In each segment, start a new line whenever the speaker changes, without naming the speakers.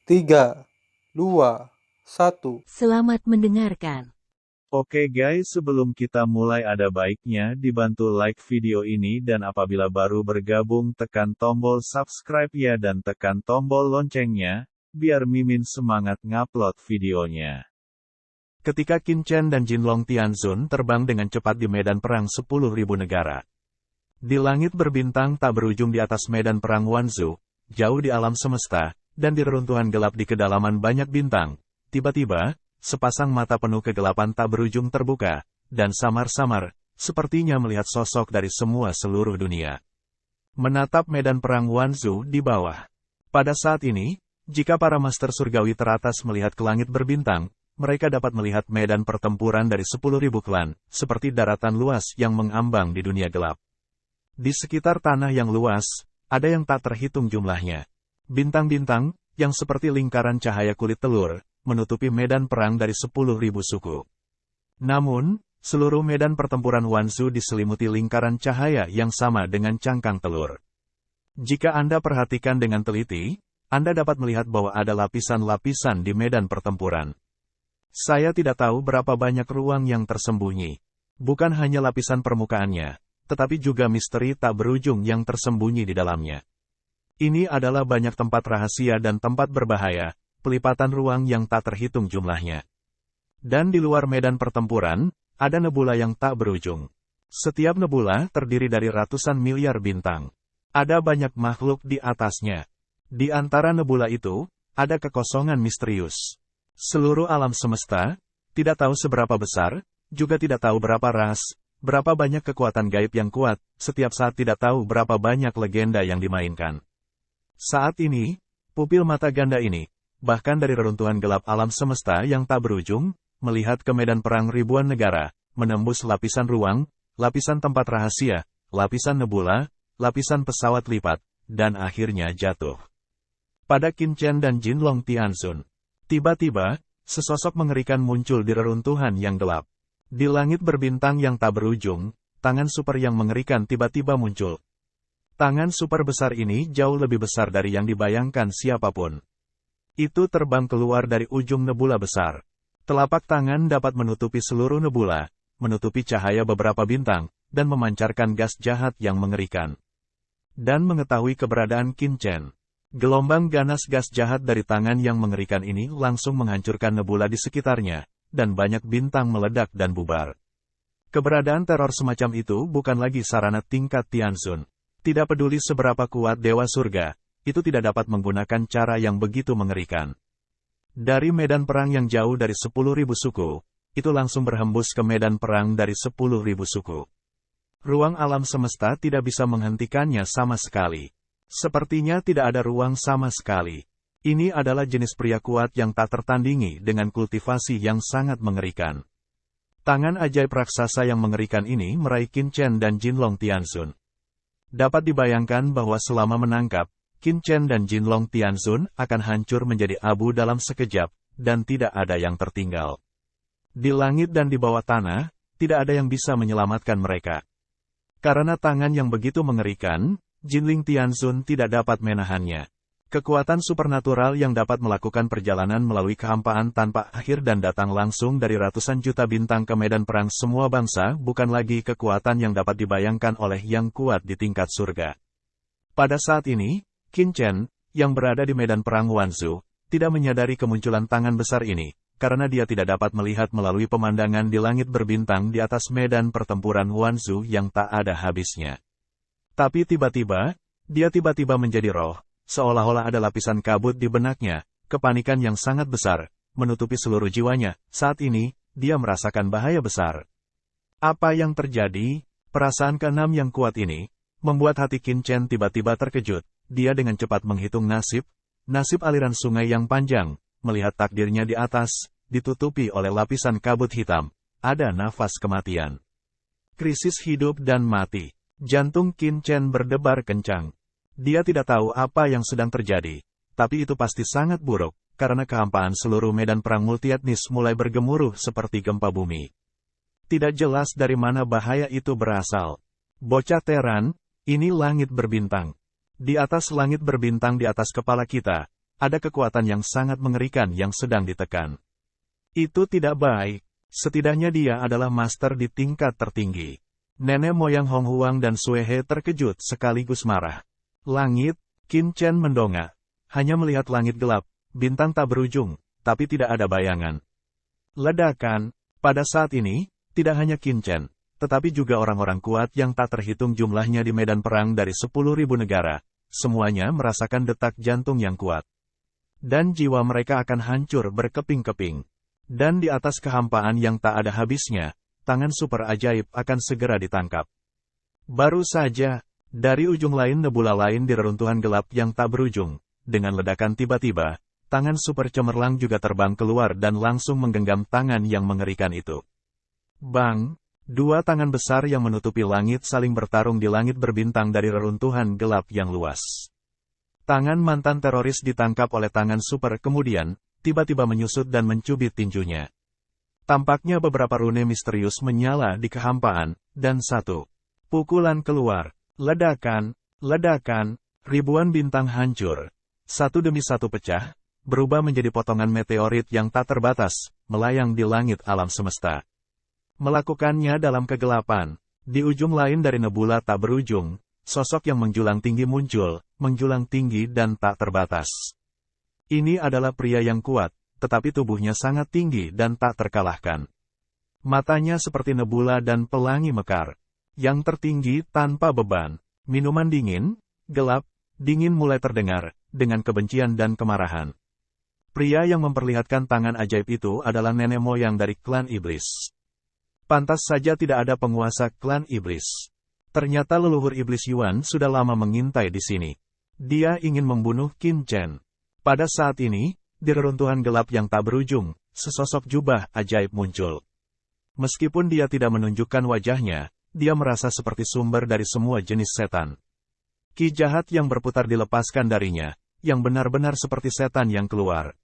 3, 2, 1.
Selamat mendengarkan.
Oke guys, sebelum kita mulai ada baiknya dibantu like video ini dan apabila baru bergabung tekan tombol subscribe ya dan tekan tombol loncengnya, biar Mimin semangat ngupload videonya. Ketika Qin Chen dan Jinlong Tianzun terbang dengan cepat di medan perang 10.000 negara. Di langit berbintang tak berujung di atas medan perang Wanzhou, jauh di alam semesta, dan di reruntuhan gelap di kedalaman banyak bintang, tiba-tiba, sepasang mata penuh kegelapan tak berujung terbuka, dan samar-samar, sepertinya melihat sosok dari semua seluruh dunia. Menatap medan perang Wanzhou di bawah. Pada saat ini, jika para master surgawi teratas melihat ke langit berbintang, mereka dapat melihat medan pertempuran dari 10.000 klan, seperti daratan luas yang mengambang di dunia gelap. Di sekitar tanah yang luas, ada yang tak terhitung jumlahnya. Bintang-bintang, yang seperti lingkaran cahaya kulit telur, menutupi medan perang dari 10.000 suku. Namun, seluruh medan pertempuran Wanzhou diselimuti lingkaran cahaya yang sama dengan cangkang telur. Jika Anda perhatikan dengan teliti, Anda dapat melihat bahwa ada lapisan-lapisan di medan pertempuran. Saya tidak tahu berapa banyak ruang yang tersembunyi. Bukan hanya lapisan permukaannya, tetapi juga misteri tak berujung yang tersembunyi di dalamnya. Ini adalah banyak tempat rahasia dan tempat berbahaya, pelipatan ruang yang tak terhitung jumlahnya. Dan di luar medan pertempuran, ada nebula yang tak berujung. Setiap nebula terdiri dari ratusan miliar bintang. Ada banyak makhluk di atasnya. Di antara nebula itu, ada kekosongan misterius. Seluruh alam semesta, tidak tahu seberapa besar, juga tidak tahu berapa ras, berapa banyak kekuatan gaib yang kuat, setiap saat tidak tahu berapa banyak legenda yang dimainkan. Saat ini, pupil mata ganda ini, bahkan dari reruntuhan gelap alam semesta yang tak berujung, melihat ke medan perang ribuan negara, menembus lapisan ruang, lapisan tempat rahasia, lapisan nebula, lapisan pesawat lipat, dan akhirnya jatuh pada Qin Chen dan Jinlong Tianzun. Tiba-tiba, sesosok mengerikan muncul di reruntuhan yang gelap. Di langit berbintang yang tak berujung, tangan super yang mengerikan tiba-tiba muncul. Tangan super besar ini jauh lebih besar dari yang dibayangkan siapapun. Itu terbang keluar dari ujung nebula besar. Telapak tangan dapat menutupi seluruh nebula, menutupi cahaya beberapa bintang, dan memancarkan gas jahat yang mengerikan. Dan mengetahui keberadaan Qin Chen. Gelombang ganas gas jahat dari tangan yang mengerikan ini langsung menghancurkan nebula di sekitarnya, dan banyak bintang meledak dan bubar. Keberadaan teror semacam itu bukan lagi sarana tingkat Tianzun. Tidak peduli seberapa kuat Dewa Surga, itu tidak dapat menggunakan cara yang begitu mengerikan. Dari medan perang yang jauh dari 10.000 suku, itu langsung berhembus ke medan perang dari 10.000 suku. Ruang alam semesta tidak bisa menghentikannya sama sekali. Sepertinya tidak ada ruang sama sekali. Ini adalah jenis pria kuat yang tak tertandingi dengan kultivasi yang sangat mengerikan. Tangan ajaib raksasa yang mengerikan ini meraih Qin Chen dan Jinlong Tianzun. Dapat dibayangkan bahwa selama menangkap, Qin Chen dan Jinlong Tianzun akan hancur menjadi abu dalam sekejap, dan tidak ada yang tertinggal. Di langit dan di bawah tanah, tidak ada yang bisa menyelamatkan mereka. Karena tangan yang begitu mengerikan, Jinling Tianzun tidak dapat menahannya. Kekuatan supernatural yang dapat melakukan perjalanan melalui kehampaan tanpa akhir dan datang langsung dari ratusan juta bintang ke medan perang semua bangsa bukan lagi kekuatan yang dapat dibayangkan oleh yang kuat di tingkat surga. Pada saat ini, Qin Chen, yang berada di medan perang Wanzhou, tidak menyadari kemunculan tangan besar ini, karena dia tidak dapat melihat melalui pemandangan di langit berbintang di atas medan pertempuran Wanzhou yang tak ada habisnya. Tapi tiba-tiba, dia tiba-tiba menjadi roh, seolah-olah ada lapisan kabut di benaknya, kepanikan yang sangat besar, menutupi seluruh jiwanya. Saat ini, dia merasakan bahaya besar. Apa yang terjadi? Perasaan keenam yang kuat ini, membuat hati Qin Chen tiba-tiba terkejut. Dia dengan cepat menghitung nasib aliran sungai yang panjang, melihat takdirnya di atas, ditutupi oleh lapisan kabut hitam. Ada nafas kematian. Krisis hidup dan mati. Jantung Qin Chen berdebar kencang. Dia tidak tahu apa yang sedang terjadi, tapi itu pasti sangat buruk, karena kehampaan seluruh medan perang multietnis mulai bergemuruh seperti gempa bumi. Tidak jelas dari mana bahaya itu berasal. Bocah teran, ini langit berbintang. Di atas langit berbintang di atas kepala kita, ada kekuatan yang sangat mengerikan yang sedang ditekan. Itu tidak baik. Setidaknya dia adalah master di tingkat tertinggi. Nenek moyang Hong Huang dan Sue He terkejut sekaligus marah. Langit, Qin Chen mendongak. Hanya melihat langit gelap, bintang tak berujung, tapi tidak ada bayangan. Ledakan. Pada saat ini, tidak hanya Qin Chen, tetapi juga orang-orang kuat yang tak terhitung jumlahnya di medan perang dari 10.000 negara. Semuanya merasakan detak jantung yang kuat. Dan jiwa mereka akan hancur berkeping-keping. Dan di atas kehampaan yang tak ada habisnya, tangan super ajaib akan segera ditangkap. Baru saja, dari ujung lain nebula lain di reruntuhan gelap yang tak berujung, dengan ledakan tiba-tiba, tangan super cemerlang juga terbang keluar dan langsung menggenggam tangan yang mengerikan itu. Bang! Dua tangan besar yang menutupi langit saling bertarung di langit berbintang dari reruntuhan gelap yang luas. Tangan mantan teroris ditangkap oleh tangan super kemudian, tiba-tiba menyusut dan mencubit tinjunya. Tampaknya beberapa rune misterius menyala di kehampaan, dan satu pukulan keluar. Ledakan, ledakan, ribuan bintang hancur. Satu demi satu pecah, berubah menjadi potongan meteorit yang tak terbatas, melayang di langit alam semesta. Melakukannya dalam kegelapan. Di ujung lain dari nebula tak berujung, sosok yang menjulang tinggi muncul, menjulang tinggi dan tak terbatas. Ini adalah pria yang kuat, tetapi tubuhnya sangat tinggi dan tak terkalahkan. Matanya seperti nebula dan pelangi mekar. Yang tertinggi tanpa beban. Minuman dingin, gelap, dingin mulai terdengar, dengan kebencian dan kemarahan. Pria yang memperlihatkan tangan ajaib itu adalah nenek moyang dari klan iblis. Pantas saja tidak ada penguasa klan iblis. Ternyata leluhur iblis Yuan sudah lama mengintai di sini. Dia ingin membunuh Qin Chen. Pada saat ini, di reruntuhan gelap yang tak berujung, sesosok jubah ajaib muncul. Meskipun dia tidak menunjukkan wajahnya, dia merasa seperti sumber dari semua jenis setan. Ki jahat yang berputar dilepaskan darinya, yang benar-benar seperti setan yang keluar.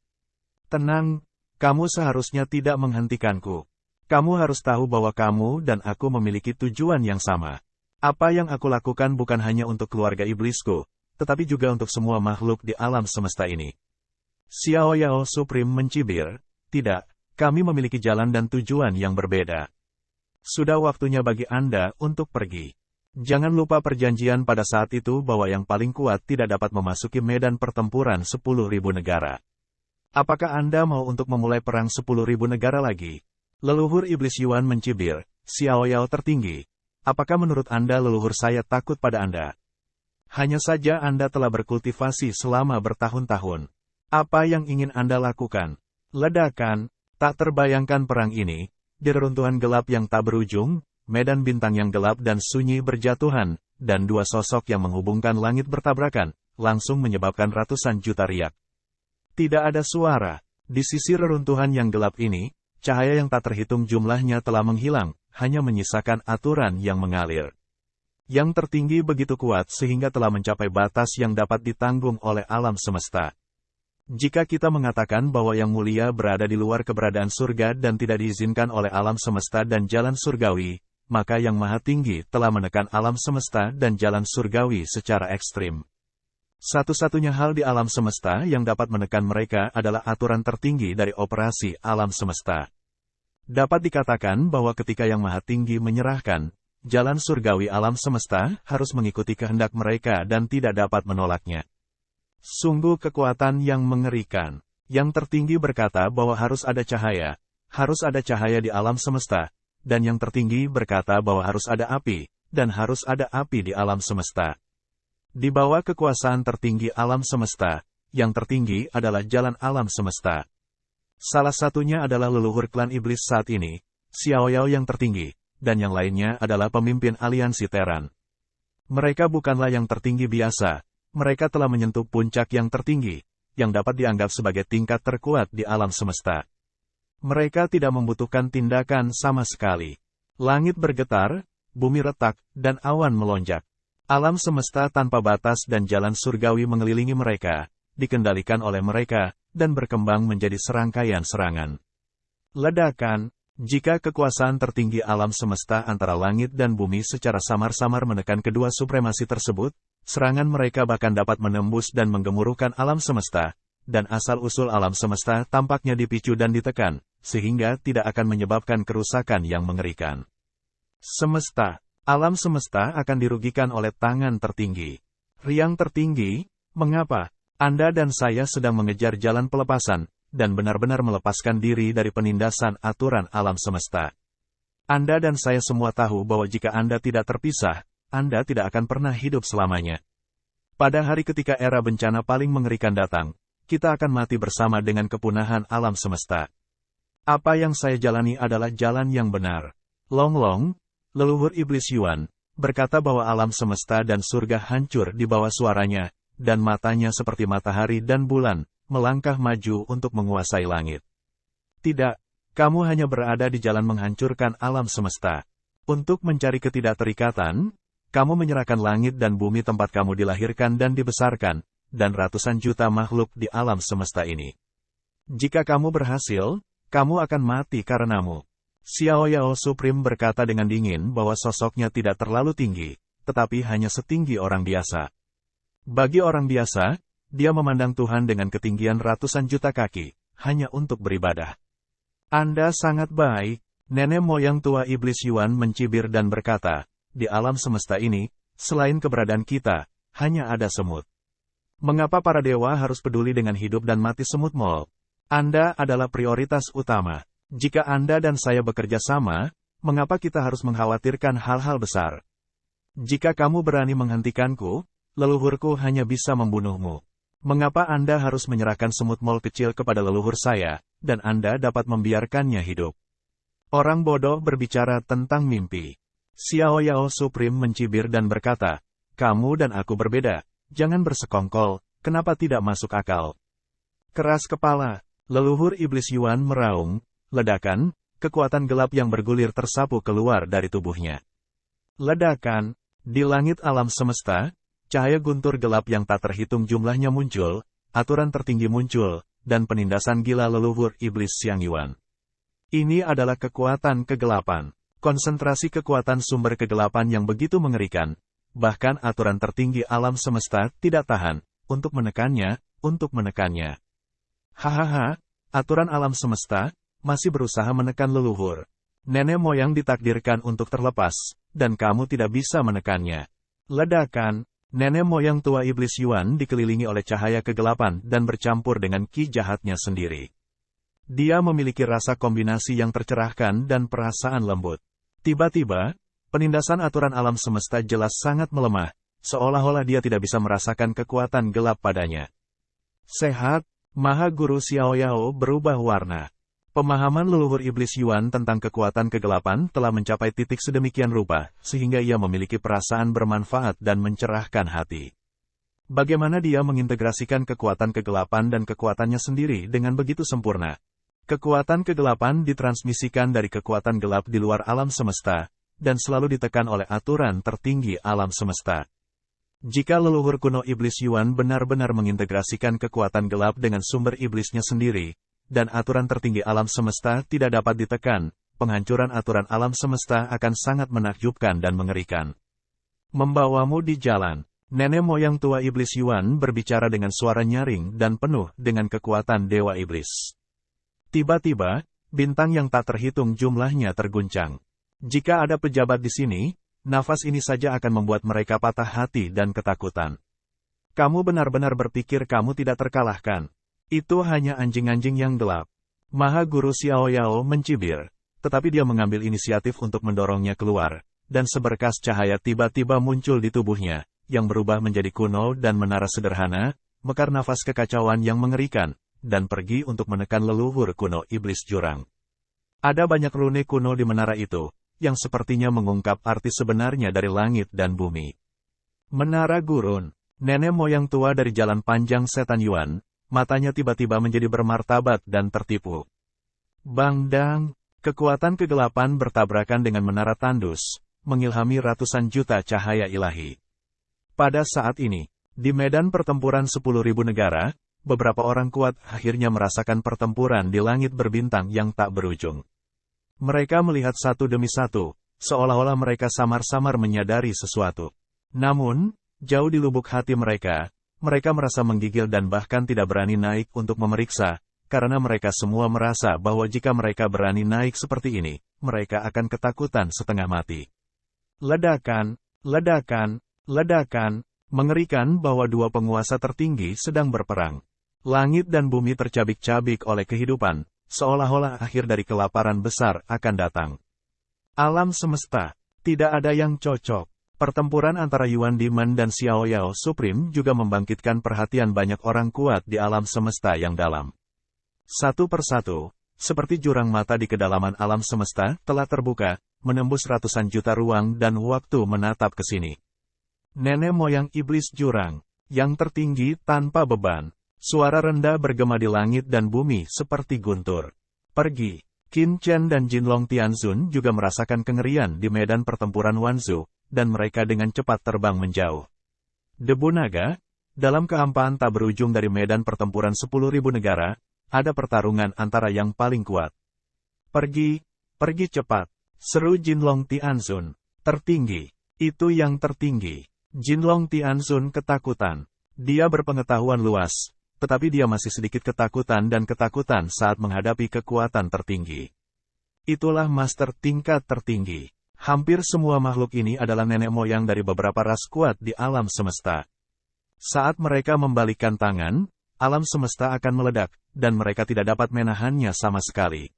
Tenang, kamu seharusnya tidak menghentikanku. Kamu harus tahu bahwa kamu dan aku memiliki tujuan yang sama. Apa yang aku lakukan bukan hanya untuk keluarga iblisku, tetapi juga untuk semua makhluk di alam semesta ini. Xiao Yao Supreme mencibir, tidak, kami memiliki jalan dan tujuan yang berbeda. Sudah waktunya bagi Anda untuk pergi. Jangan lupa perjanjian pada saat itu bahwa yang paling kuat tidak dapat memasuki medan pertempuran 10.000 negara. Apakah Anda mau untuk memulai perang 10.000 negara lagi? Leluhur iblis Yuan mencibir, Xiao Yao tertinggi. Apakah menurut Anda leluhur saya takut pada Anda? Hanya saja Anda telah berkultivasi selama bertahun-tahun. Apa yang ingin Anda lakukan? Ledakan, tak terbayangkan perang ini, di reruntuhan gelap yang tak berujung, medan bintang yang gelap dan sunyi berjatuhan, dan dua sosok yang menghubungkan langit bertabrakan, langsung menyebabkan ratusan juta riak. Tidak ada suara. Di sisi reruntuhan yang gelap ini, cahaya yang tak terhitung jumlahnya telah menghilang, hanya menyisakan aturan yang mengalir. Yang tertinggi begitu kuat sehingga telah mencapai batas yang dapat ditanggung oleh alam semesta. Jika kita mengatakan bahwa yang mulia berada di luar keberadaan surga dan tidak diizinkan oleh alam semesta dan jalan surgawi, maka yang maha tinggi telah menekan alam semesta dan jalan surgawi secara ekstrim. Satu-satunya hal di alam semesta yang dapat menekan mereka adalah aturan tertinggi dari operasi alam semesta. Dapat dikatakan bahwa ketika yang maha tinggi menyerahkan, jalan surgawi alam semesta harus mengikuti kehendak mereka dan tidak dapat menolaknya. Sungguh kekuatan yang mengerikan. Yang tertinggi berkata bahwa harus ada cahaya di alam semesta, dan yang tertinggi berkata bahwa harus ada api, dan harus ada api di alam semesta. Di bawah kekuasaan tertinggi alam semesta, yang tertinggi adalah jalan alam semesta. Salah satunya adalah leluhur klan iblis saat ini, Xiao Yao yang tertinggi, dan yang lainnya adalah pemimpin aliansi Teran. Mereka bukanlah yang tertinggi biasa, mereka telah menyentuh puncak yang tertinggi, yang dapat dianggap sebagai tingkat terkuat di alam semesta. Mereka tidak membutuhkan tindakan sama sekali. Langit bergetar, bumi retak, dan awan melonjak. Alam semesta tanpa batas dan jalan surgawi mengelilingi mereka, dikendalikan oleh mereka, dan berkembang menjadi serangkaian serangan. Ledakan, jika kekuasaan tertinggi alam semesta antara langit dan bumi secara samar-samar menekan kedua supremasi tersebut, serangan mereka bahkan dapat menembus dan menggemuruhkan alam semesta, dan asal-usul alam semesta tampaknya dipicu dan ditekan, sehingga tidak akan menyebabkan kerusakan yang mengerikan. Alam semesta akan dirugikan oleh tangan tertinggi. Riang tertinggi, mengapa? Anda dan saya sedang mengejar jalan pelepasan, dan benar-benar melepaskan diri dari penindasan aturan alam semesta. Anda dan saya semua tahu bahwa jika Anda tidak terpisah, Anda tidak akan pernah hidup selamanya. Pada hari ketika era bencana paling mengerikan datang, kita akan mati bersama dengan kepunahan alam semesta. Apa yang saya jalani adalah jalan yang benar. Long Long, leluhur iblis Yuan, berkata bahwa alam semesta dan surga hancur di bawah suaranya, dan matanya seperti matahari dan bulan, melangkah maju untuk menguasai langit. Tidak, kamu hanya berada di jalan menghancurkan alam semesta. Untuk mencari ketidakterikatan, kamu menyerahkan langit dan bumi tempat kamu dilahirkan dan dibesarkan, dan ratusan juta makhluk di alam semesta ini. Jika kamu berhasil, kamu akan mati karenamu. Xiao Yao Supreme berkata dengan dingin bahwa sosoknya tidak terlalu tinggi, tetapi hanya setinggi orang biasa. Bagi orang biasa, dia memandang Tuhan dengan ketinggian ratusan juta kaki, hanya untuk beribadah. Anda sangat baik, nenek moyang tua iblis Yuan mencibir dan berkata, di alam semesta ini, selain keberadaan kita, hanya ada semut. Mengapa para dewa harus peduli dengan hidup dan mati semut mol? Anda adalah prioritas utama. Jika Anda dan saya bekerja sama, mengapa kita harus mengkhawatirkan hal-hal besar? Jika kamu berani menghentikanku, leluhurku hanya bisa membunuhmu. Mengapa Anda harus menyerahkan semut mol kecil kepada leluhur saya, dan Anda dapat membiarkannya hidup? Orang bodoh berbicara tentang mimpi. Xiao Yao Supreme mencibir dan berkata, kamu dan aku berbeda. Jangan bersekongkol, kenapa tidak masuk akal? Keras kepala, leluhur iblis Yuan meraung, ledakan, kekuatan gelap yang bergulir tersapu keluar dari tubuhnya. Ledakan, di langit alam semesta, cahaya guntur gelap yang tak terhitung jumlahnya muncul, aturan tertinggi muncul, dan penindasan gila leluhur iblis Xiang Yuan. Ini adalah kekuatan kegelapan, konsentrasi kekuatan sumber kegelapan yang begitu mengerikan. Bahkan aturan tertinggi alam semesta tidak tahan untuk menekannya. Hahaha, aturan alam semesta masih berusaha menekan leluhur. Nenek moyang ditakdirkan untuk terlepas, dan kamu tidak bisa menekannya. Ledakan, nenek moyang tua iblis Yuan dikelilingi oleh cahaya kegelapan dan bercampur dengan ki jahatnya sendiri. Dia memiliki rasa kombinasi yang tercerahkan dan perasaan lembut. Tiba-tiba, penindasan aturan alam semesta jelas sangat melemah, seolah-olah dia tidak bisa merasakan kekuatan gelap padanya. Sehat, Maha Guru Xiao Yao berubah warna. Pemahaman leluhur iblis Yuan tentang kekuatan kegelapan telah mencapai titik sedemikian rupa, sehingga ia memiliki perasaan bermanfaat dan mencerahkan hati. Bagaimana dia mengintegrasikan kekuatan kegelapan dan kekuatannya sendiri dengan begitu sempurna? Kekuatan kegelapan ditransmisikan dari kekuatan gelap di luar alam semesta, dan selalu ditekan oleh aturan tertinggi alam semesta. Jika leluhur kuno iblis Yuan benar-benar mengintegrasikan kekuatan gelap dengan sumber iblisnya sendiri, dan aturan tertinggi alam semesta tidak dapat ditekan, penghancuran aturan alam semesta akan sangat menakjubkan dan mengerikan. Membawamu di jalan, nenek moyang tua iblis Yuan berbicara dengan suara nyaring dan penuh dengan kekuatan dewa iblis. Tiba-tiba, bintang yang tak terhitung jumlahnya terguncang. Jika ada pejabat di sini, nafas ini saja akan membuat mereka patah hati dan ketakutan. Kamu benar-benar berpikir kamu tidak terkalahkan. Itu hanya anjing-anjing yang gelap. Maha Guru Xiao Yao mencibir, tetapi dia mengambil inisiatif untuk mendorongnya keluar, dan seberkas cahaya tiba-tiba muncul di tubuhnya, yang berubah menjadi kuno dan menara sederhana, mekar nafas kekacauan yang mengerikan, dan pergi untuk menekan leluhur kuno iblis jurang. Ada banyak rune kuno di menara itu, yang sepertinya mengungkap arti sebenarnya dari langit dan bumi. Menara Gurun, nenek moyang tua dari jalan panjang setan Yuan, matanya tiba-tiba menjadi bermartabat dan tertipu. Bangdang, kekuatan kegelapan bertabrakan dengan menara tandus, mengilhami ratusan juta cahaya ilahi. Pada saat ini, di medan pertempuran 10.000 negara, beberapa orang kuat akhirnya merasakan pertempuran di langit berbintang yang tak berujung. Mereka melihat satu demi satu, seolah-olah mereka samar-samar menyadari sesuatu. Namun, jauh di lubuk hati mereka, mereka merasa menggigil dan bahkan tidak berani naik untuk memeriksa, karena mereka semua merasa bahwa jika mereka berani naik seperti ini, mereka akan ketakutan setengah mati. Ledakan, ledakan, ledakan, mengerikan bahwa dua penguasa tertinggi sedang berperang. Langit dan bumi tercabik-cabik oleh kehidupan, seolah-olah akhir dari kelaparan besar akan datang. Alam semesta, tidak ada yang cocok. Pertempuran antara Yuan Demon dan Xiao Yao Supreme juga membangkitkan perhatian banyak orang kuat di alam semesta yang dalam. Satu persatu, seperti jurang mata di kedalaman alam semesta, telah terbuka, menembus ratusan juta ruang dan waktu menatap ke sini. Nenek moyang iblis jurang, yang tertinggi tanpa beban. Suara rendah bergema di langit dan bumi seperti guntur. Pergi. Qin Chen dan Jinlong Tianzun juga merasakan kengerian di medan pertempuran Wanzhou, dan mereka dengan cepat terbang menjauh. Debu naga, dalam kehampaan tak berujung dari medan pertempuran 10.000 negara, ada pertarungan antara yang paling kuat. Pergi, pergi cepat, seru Jinlong Tianzun. Tertinggi, itu yang tertinggi. Jinlong Tianzun ketakutan. Dia berpengetahuan luas, tetapi dia masih sedikit ketakutan dan ketakutan saat menghadapi kekuatan tertinggi. Itulah master tingkat tertinggi. Hampir semua makhluk ini adalah nenek moyang dari beberapa ras kuat di alam semesta. Saat mereka membalikkan tangan, alam semesta akan meledak, dan mereka tidak dapat menahannya sama sekali.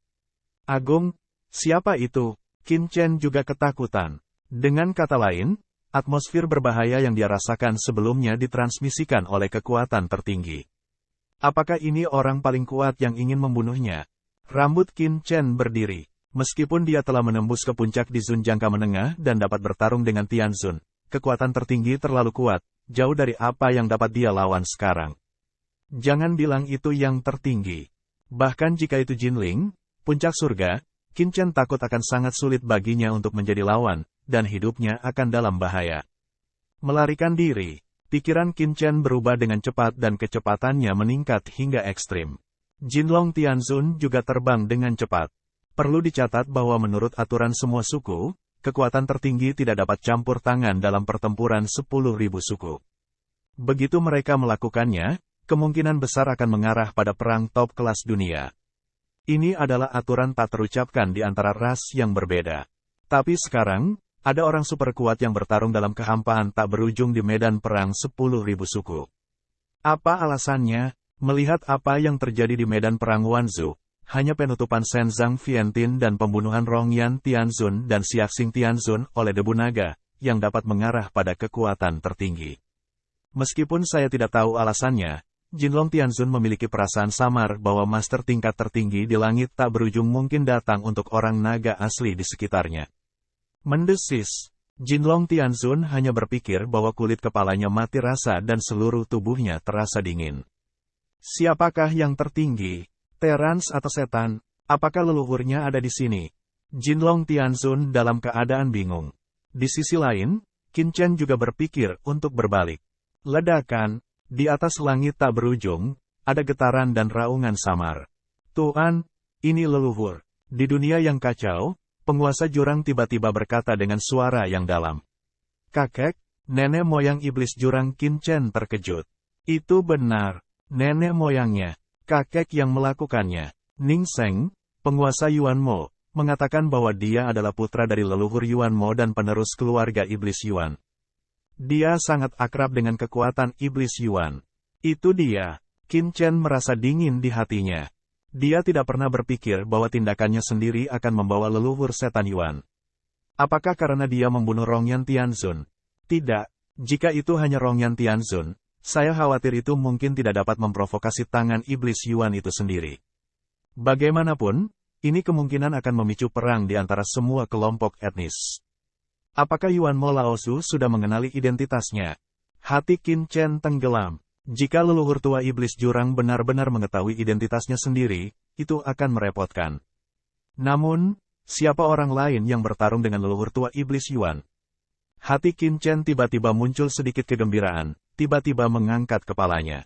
Agung, siapa itu? Qin Chen juga ketakutan. Dengan kata lain, atmosfer berbahaya yang dia rasakan sebelumnya ditransmisikan oleh kekuatan tertinggi. Apakah ini orang paling kuat yang ingin membunuhnya? Rambut Qin Chen berdiri. Meskipun dia telah menembus ke puncak di Zun jangka menengah dan dapat bertarung dengan Tianzun, kekuatan tertinggi terlalu kuat, jauh dari apa yang dapat dia lawan sekarang. Jangan bilang itu yang tertinggi. Bahkan jika itu Jinling, puncak surga, Qin Chen takut akan sangat sulit baginya untuk menjadi lawan, dan hidupnya akan dalam bahaya. Melarikan diri. Pikiran Qin Chen berubah dengan cepat dan kecepatannya meningkat hingga ekstrim. Jinlong Tianzun juga terbang dengan cepat. Perlu dicatat bahwa menurut aturan semua suku, kekuatan tertinggi tidak dapat campur tangan dalam pertempuran 10.000 suku. Begitu mereka melakukannya, kemungkinan besar akan mengarah pada perang top kelas dunia. Ini adalah aturan tak terucapkan di antara ras yang berbeda. Tapi sekarang, ada orang super kuat yang bertarung dalam kehampaan tak berujung di medan perang 10.000 suku. Apa alasannya? Melihat apa yang terjadi di medan perang Wanzhou, hanya penutupan Shenzhang Fiantin dan pembunuhan Rongyan Tianzun dan Xiaxing Tianzun oleh debu naga, yang dapat mengarah pada kekuatan tertinggi. Meskipun saya tidak tahu alasannya, Jinlong Tianzun memiliki perasaan samar bahwa master tingkat tertinggi di langit tak berujung mungkin datang untuk orang naga asli di sekitarnya. Mendesis. Jinlong Tianzun hanya berpikir bahwa kulit kepalanya mati rasa dan seluruh tubuhnya terasa dingin. Siapakah yang tertinggi? Terans atau setan? Apakah leluhurnya ada di sini? Jinlong Tianzun dalam keadaan bingung. Di sisi lain, Qin Chen juga berpikir untuk berbalik. Ledakan. Di atas langit tak berujung, ada getaran dan raungan samar. Tuan, ini leluhur. Di dunia yang kacau, penguasa jurang tiba-tiba berkata dengan suara yang dalam. Kakek, nenek moyang iblis jurang Qin Chen terkejut. Itu benar, nenek moyangnya, kakek yang melakukannya. Ning Seng, penguasa Yuan Mo, mengatakan bahwa dia adalah putra dari leluhur Yuan Mo dan penerus keluarga iblis Yuan. Dia sangat akrab dengan kekuatan iblis Yuan. Itu dia. Qin Chen merasa dingin di hatinya. Dia tidak pernah berpikir bahwa tindakannya sendiri akan membawa leluhur setan Yuan. Apakah karena dia membunuh Rongyan Tianzun? Tidak. Jika itu hanya Rongyan Tianzun, saya khawatir itu mungkin tidak dapat memprovokasi tangan iblis Yuan itu sendiri. Bagaimanapun, ini kemungkinan akan memicu perang di antara semua kelompok etnis. Apakah Yuan Mo Laosu sudah mengenali identitasnya? Hati Qin Chen tenggelam. Jika leluhur tua iblis jurang benar-benar mengetahui identitasnya sendiri, itu akan merepotkan. Namun, siapa orang lain yang bertarung dengan leluhur tua iblis Yuan? Hati Qin Chen tiba-tiba muncul sedikit kegembiraan, tiba-tiba mengangkat kepalanya.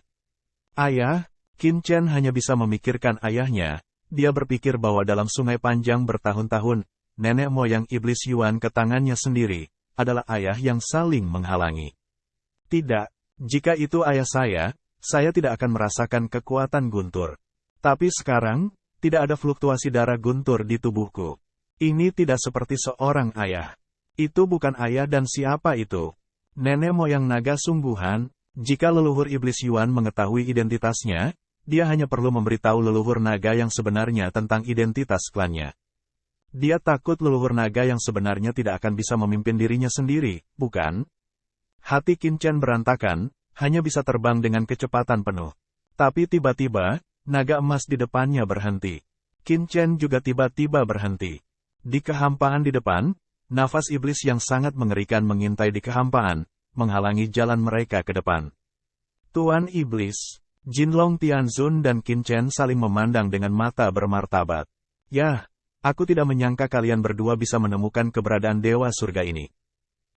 Ayah, Qin Chen hanya bisa memikirkan ayahnya. Dia berpikir bahwa dalam sungai panjang bertahun-tahun, nenek moyang iblis Yuan ke tangannya sendiri, adalah ayah yang saling menghalangi. Tidak. Jika itu ayah saya tidak akan merasakan kekuatan guntur. Tapi sekarang, tidak ada fluktuasi darah guntur di tubuhku. Ini tidak seperti seorang ayah. Itu bukan ayah dan siapa itu? Nenek moyang naga sungguhan. Jika leluhur iblis Yuan mengetahui identitasnya, dia hanya perlu memberitahu leluhur naga yang sebenarnya tentang identitas klannya. Dia takut leluhur naga yang sebenarnya tidak akan bisa memimpin dirinya sendiri, bukan? Hati Qin Chen berantakan, hanya bisa terbang dengan kecepatan penuh. Tapi tiba-tiba, naga emas di depannya berhenti. Qin Chen juga tiba-tiba berhenti. Di kehampaan di depan, nafas iblis yang sangat mengerikan mengintai di kehampaan, menghalangi jalan mereka ke depan. Tuan Iblis, Jinlong Tianzun dan Qin Chen saling memandang dengan mata bermartabat. Yah, aku tidak menyangka kalian berdua bisa menemukan keberadaan Dewa Surga ini.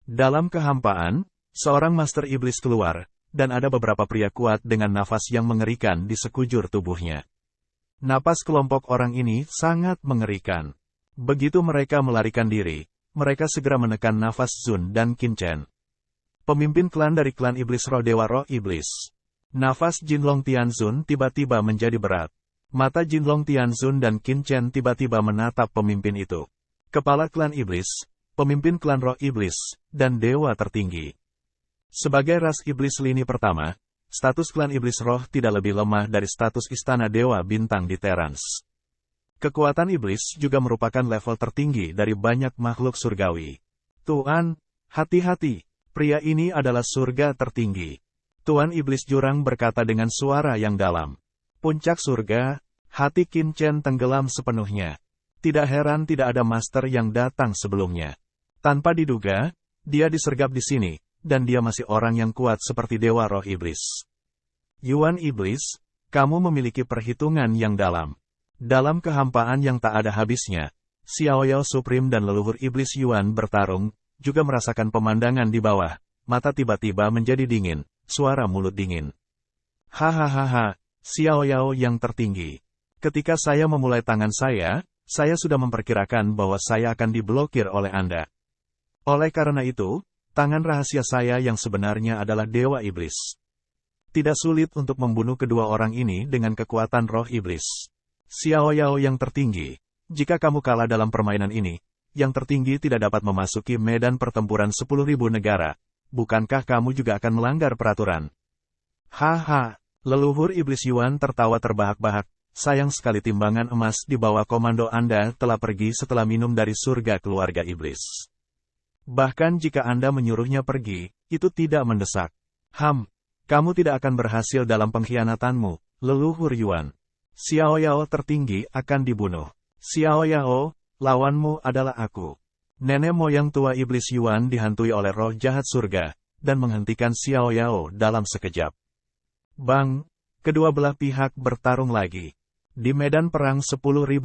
Dalam kehampaan, seorang Master Iblis keluar, dan ada beberapa pria kuat dengan nafas yang mengerikan di sekujur tubuhnya. Napas kelompok orang ini sangat mengerikan. Begitu mereka melarikan diri, mereka segera menekan nafas Zun dan Qin Chen. Pemimpin klan dari klan Iblis Roh Dewa Roh Iblis. Nafas Jinlong Tianzun tiba-tiba menjadi berat. Mata Jinlong Tianzun dan Qin Chen tiba-tiba menatap pemimpin itu. Kepala klan Iblis, pemimpin klan Roh Iblis, dan Dewa tertinggi. Sebagai ras Iblis lini pertama, status klan Iblis Roh tidak lebih lemah dari status Istana Dewa Bintang di Terans. Kekuatan Iblis juga merupakan level tertinggi dari banyak makhluk surgawi. Tuan, hati-hati, pria ini adalah surga tertinggi. Tuan Iblis Jurang berkata dengan suara yang dalam. Puncak surga, hati Qin Chen tenggelam sepenuhnya. Tidak heran tidak ada master yang datang sebelumnya. Tanpa diduga, dia disergap di sini, dan dia masih orang yang kuat seperti Dewa Roh Iblis. Yuan Iblis, kamu memiliki perhitungan yang dalam. Dalam kehampaan yang tak ada habisnya, Xiao Yao Supreme dan leluhur Iblis Yuan bertarung, juga merasakan pemandangan di bawah. Mata tiba-tiba menjadi dingin, suara mulut dingin. Hahaha. Xiao Yao yang tertinggi. Ketika saya memulai tangan saya sudah memperkirakan bahwa saya akan diblokir oleh Anda. Oleh karena itu, tangan rahasia saya yang sebenarnya adalah Dewa Iblis. Tidak sulit untuk membunuh kedua orang ini dengan kekuatan roh iblis. Xiao Yao yang tertinggi, jika kamu kalah dalam permainan ini, yang tertinggi tidak dapat memasuki medan pertempuran 10.000 negara. Bukankah kamu juga akan melanggar peraturan? Haha. Leluhur Iblis Yuan tertawa terbahak-bahak, sayang sekali timbangan emas di bawah komando Anda telah pergi setelah minum dari surga keluarga Iblis. Bahkan jika Anda menyuruhnya pergi, itu tidak mendesak. Kamu tidak akan berhasil dalam pengkhianatanmu, leluhur Yuan. Xiao Yao tertinggi akan dibunuh. Xiao Yao, lawanmu adalah aku. Nenek moyang tua Iblis Yuan dihantui oleh roh jahat surga, dan menghentikan Xiao Yao dalam sekejap. Bang, kedua belah pihak bertarung lagi. Di medan perang 10.000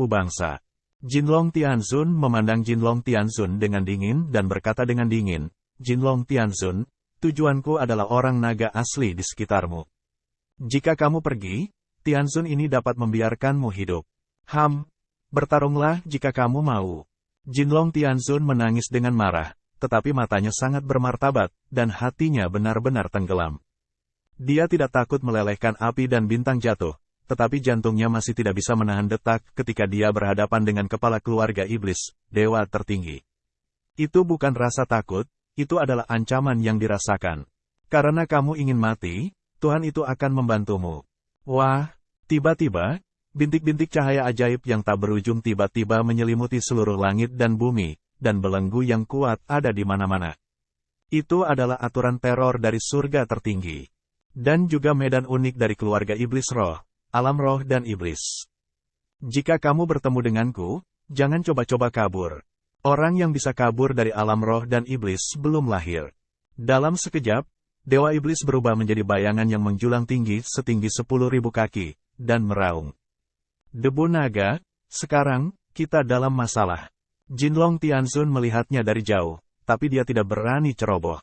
bangsa. Jinlong Tianzun memandang Jinlong Tianzun dengan dingin dan berkata dengan dingin, Jinlong Tianzun, tujuanku adalah orang naga asli di sekitarmu. Jika kamu pergi, Tianzun ini dapat membiarkanmu hidup. Bertarunglah jika kamu mau. Jinlong Tianzun menangis dengan marah, tetapi matanya sangat bermartabat, dan hatinya benar-benar tenggelam. Dia tidak takut melelehkan api dan bintang jatuh, tetapi jantungnya masih tidak bisa menahan detak ketika dia berhadapan dengan kepala keluarga iblis, dewa tertinggi. Itu bukan rasa takut, itu adalah ancaman yang dirasakan. Karena kamu ingin mati, Tuhan itu akan membantumu. Wah, tiba-tiba, bintik-bintik cahaya ajaib yang tak berujung tiba-tiba menyelimuti seluruh langit dan bumi, dan belenggu yang kuat ada di mana-mana. Itu adalah aturan teror dari surga tertinggi. Dan juga medan unik dari keluarga iblis roh, alam roh dan iblis. Jika kamu bertemu denganku, jangan coba-coba kabur. Orang yang bisa kabur dari alam roh dan iblis belum lahir. Dalam sekejap, dewa iblis berubah menjadi bayangan yang menjulang tinggi setinggi 10.000 kaki, dan meraung. Debu naga, sekarang, kita dalam masalah. Jinlong Tianzun melihatnya dari jauh, tapi dia tidak berani ceroboh.